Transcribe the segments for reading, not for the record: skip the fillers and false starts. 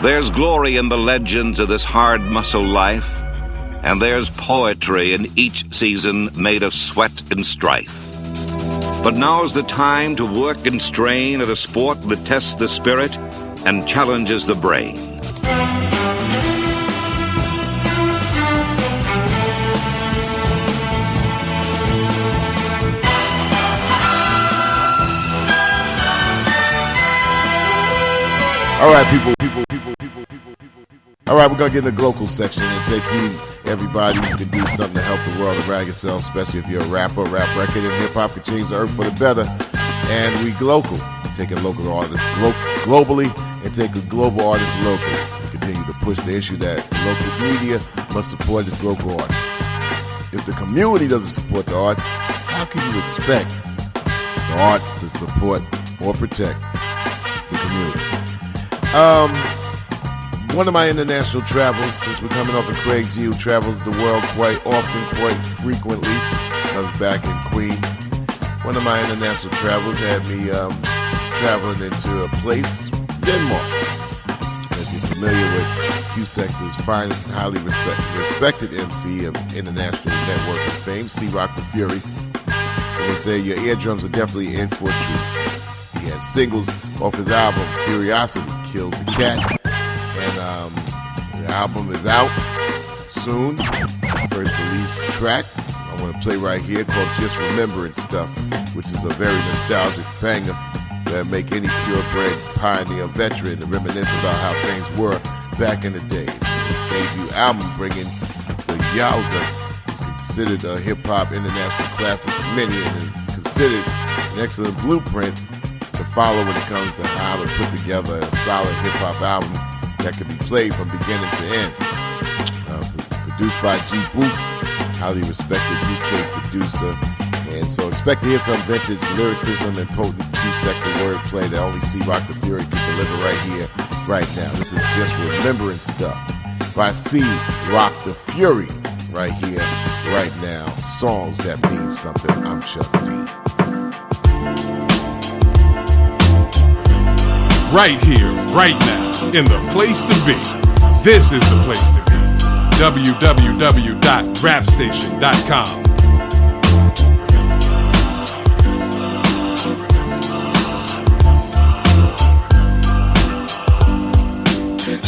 There's glory in the legends of this hard muscle life, and there's poetry in each season made of sweat and strife. But now's the time to work and strain at a sport that tests the spirit and challenges the brain. All right, people. All right, we're going to get in the global section and take you, everybody, you can do something to help the world around yourself, especially if you're a rapper, rap record, and hip-hop can change the earth for the better. And we global, taking local artists globally and taking global artists locally. We continue to push the issue that local media must support its local artists. If the community doesn't support the arts, how can you expect the arts to support or protect the community? One of my international travels, since we're coming off of Craig G, who travels the world quite often, quite frequently, comes back in Queens. One of my international travels had me traveling into a place, Denmark. If you're familiar with Q-Sector's finest and highly respected MC of international networking fame, Cee-Rock the Fury, and they say your eardrums are definitely in for a treat. He has singles off his album, Furyosity, Killz the Cat. And the album is out soon. First release track I want to play right here called Just Rememberin Stuff, which is a very nostalgic banger that make any purebred pioneer veteran to reminisce about how things were back in the days. His debut album, bringing the Yowza, is considered a hip-hop international classic for many and is considered an excellent blueprint to follow when it comes to how to put together a solid hip-hop album that can be played from beginning to end. Produced by G Booth, highly respected UK producer. And so expect to hear some vintage lyricism and potent Q-Sector wordplay that only Cee-Rock the Fury can deliver right here, right now. This is Just Rememberin Stuff by Cee-Rock the Fury right here, right now. Songs that mean something. I'm Chuck D. Right here, right now, in the place to be. This is the place to be. www.rapstation.com.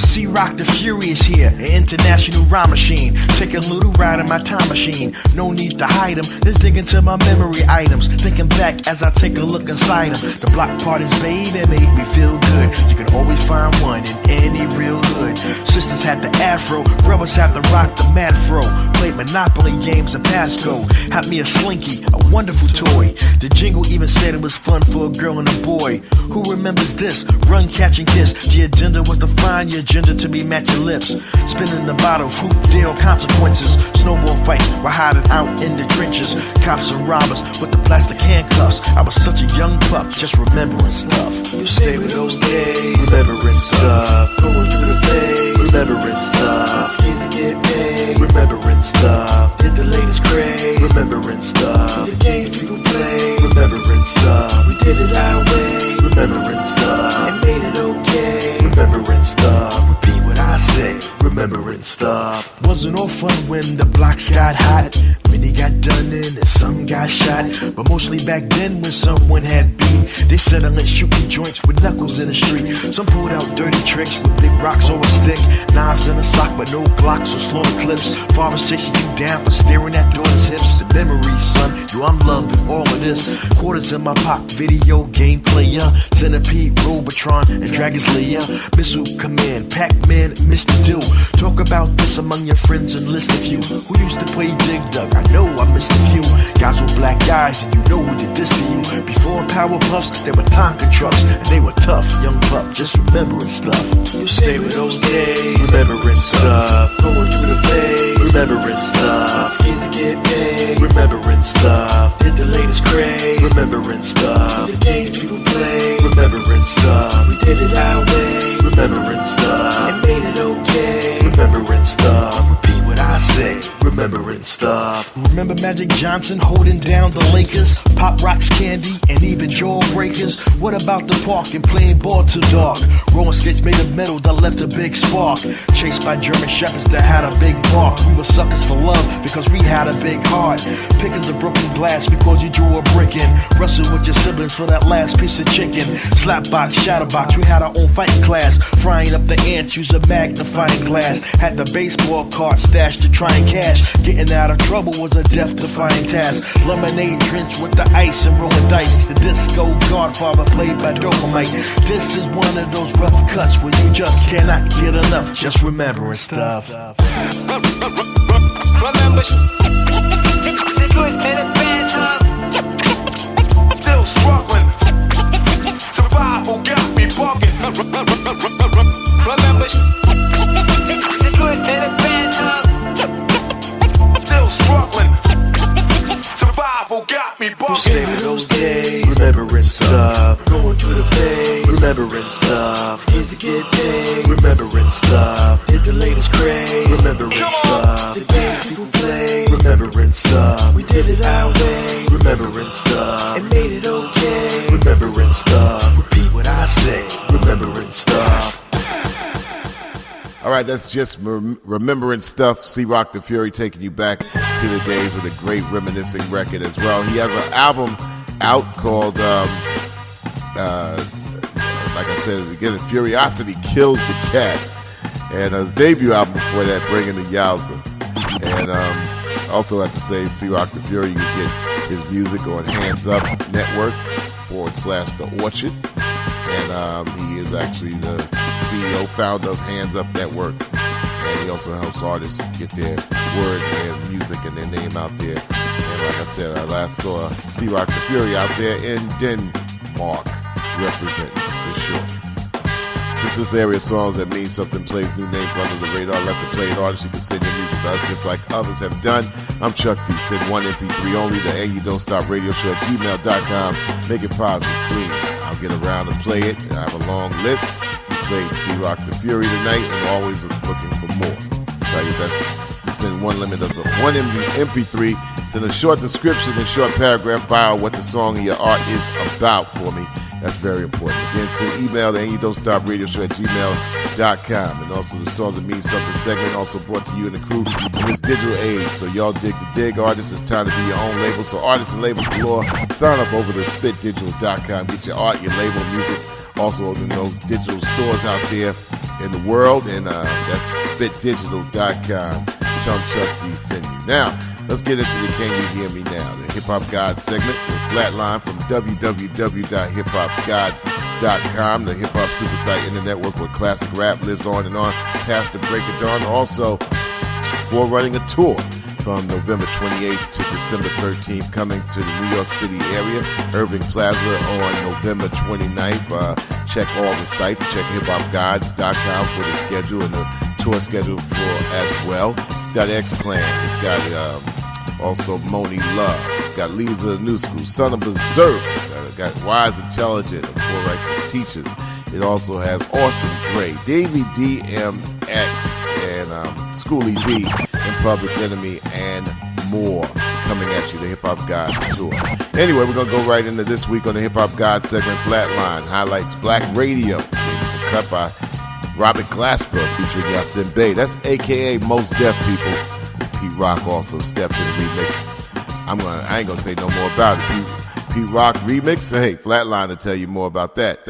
Cee-Rock the Fury is here, an international rhyme machine. Take a little ride in my time machine. No need to hide them, let's dig into my memory items. Thinking back as I take a look inside them. The block parties, baby, made me feel good. You can always find one in any real hood. Sisters had the afro, brothers had to rock the mad fro. Played Monopoly games and Passco. Had me a slinky, a wonderful toy. The jingle even said it was fun for a girl and a boy. Who remembers this? Run, catch, and kiss. The agenda was to find your agenda to be matching lips. Spinning the bottle, truth, deal, consequences. Snowball fights, we're hiding out in the trenches. Cops and robbers with the plastic handcuffs. I was such a young pup, just remembering stuff. You stay with those days, remembering stuff. Going through the phase, remembering stuff. Skis to get paid, remembering stuff. Did the latest craze, remembering stuff. The games people play, remembering stuff. We did it our way, remembering stuff. And made it okay, remembering stuff. Repeat what I say, remembering stuff. Wasn't all fun when the blocks got hot. Many got done in and some got shot. But mostly back then when someone had beat, they settled at shooting joints with knuckles in the street. Some pulled out dirty tricks with big rocks or a stick. Knives in a sock but no Glocks or slaughter clips. Father chasing you down for staring at daughter's hips. The memories, son, yo, I'm loving all of this. Quarters in my pocket, video game player. Centipede, Robotron, and Dragon's Lair. Missile Command, Pac-Man, Mr. Do. Talk about this among your friends and list a few. Who used to play Dig Dug? I know I missed a few. Guys with black eyes, and you know who did this to you. Before Power Puffs, there were Tonka trucks, and they were tough. Young pup, just remembering stuff. You stay with those days, remembering stuff. Going through the phase, remembering stuff. Skis to get paid, remembering stuff. Did the latest craze, remembering stuff. The games people play, remembering stuff. We did it our way, remembering stuff. And made it okay, remembering stuff. Repeat what I say, remembering stuff. Remember Magic Johnson holding down the Lakers? Pop Rocks, Candy, and even Jawbreakers? What about the park and playing ball till dark? Rolling skates made of metal that left a big spark. Chased by German shepherds that had a big bark. We were suckers for love because we had a big heart. Picking the broken glass because you drew a brick in. Wrestle with your siblings for that last piece of chicken. Slapbox, shatterbox, we had our own fighting class. Frying up the ants, use a magnifying glass. Had the baseball card stashed to try and cash. Getting out of trouble was a death-defying task. Lemonade drenched with the ice and rolling dice. The disco godfather played by Dopamite. This is one of those rough cuts where you just cannot get enough. Just remembering stuff. Remember the good and the bad times. Still struggling. Survival got me bugging. Remember the good and the bad times. Still struggling. Survival got me bugging. Saving those days, remembering stuff. Going through the phase, remembering stuff. Kids to get paid, remembering stuff. Hit the latest craze, remembering stuff. The games people play, remembering stuff. We did it our way, remembering stuff. And made it okay, remembering stuff. Repeat what I say, remembering stuff. All right, that's just remembering stuff. Cee-Rock the Fury taking you back to the days with a great reminiscing record as well. He has an album out called, like I said at the beginning, Furyosity Killz the Cat. And his debut album before that, Bringing the Yowza. And also have to say, Cee-Rock the Fury, you can get his music on Handzup Network /The Orchard. And he is actually the CEO, founder of Handzup Network. And he also helps artists get their word and music and their name out there. And like I said, I last saw Cee-Rock the Fury out there in Denmark, representing for sure. This is area of songs that mean something, plays new names under the radar. Lesser played artists, you can send your music to us just like others have done. I'm Chuck D. Send one MP3 only to And You Don't Stop Radio Show at gmail.com. Make it positive, please. I'll get around and play it. I have a long list. We played Cee-Rock the Fury tonight and always looking for more. Try your best to send one limit of the one MP3. Send a short description and short paragraph bio what the song and your art is about for me. That's very important. Again, send email to And You Don't Stop Radio Show at gmail.com. And also the Songs That Mean Something segment also brought to you and the crew in this digital age. So y'all dig the dig. Artists, it's time to be your own label. So artists and labels galore, sign up over to spitdigital.com. Get your art, your label, music, also in those digital stores out there in the world. And that's spitdigital.com. Chum Chuck D send you. Now, let's get into the Can You Hear Me Now? The Hip Hop God segment with Flatline from www.hiphopgods.com, the hip hop super site in the network where classic rap lives on and on past the break of dawn. Also, for running a tour from November 28th to December 13th, coming to the New York City area, Irving Plaza on November 29th. Check all the sites. Check hiphopgods.com for the schedule and the tour schedule for as well. It's got X-Clan. It's got also Moni Love. It's got Lisa New School, Son of Berserk. Got Wise Intelligent, and Poor Righteous Teachers. It also has Awesome Dre, Davey DMX, and Schoolie B, and Public Enemy, and more coming at you, the Hip Hop Gods tour. Anyway, we're going to go right into this week on the Hip Hop Gods segment. Flatline highlights Black Radio, cut by Robert Glasper featuring Yasin Bey. That's a.k.a. Most Deaf People. Pete Rock also stepped in the remix. I ain't gonna say no more about it. Pete Rock remix. Hey, Flatline to tell you more about that.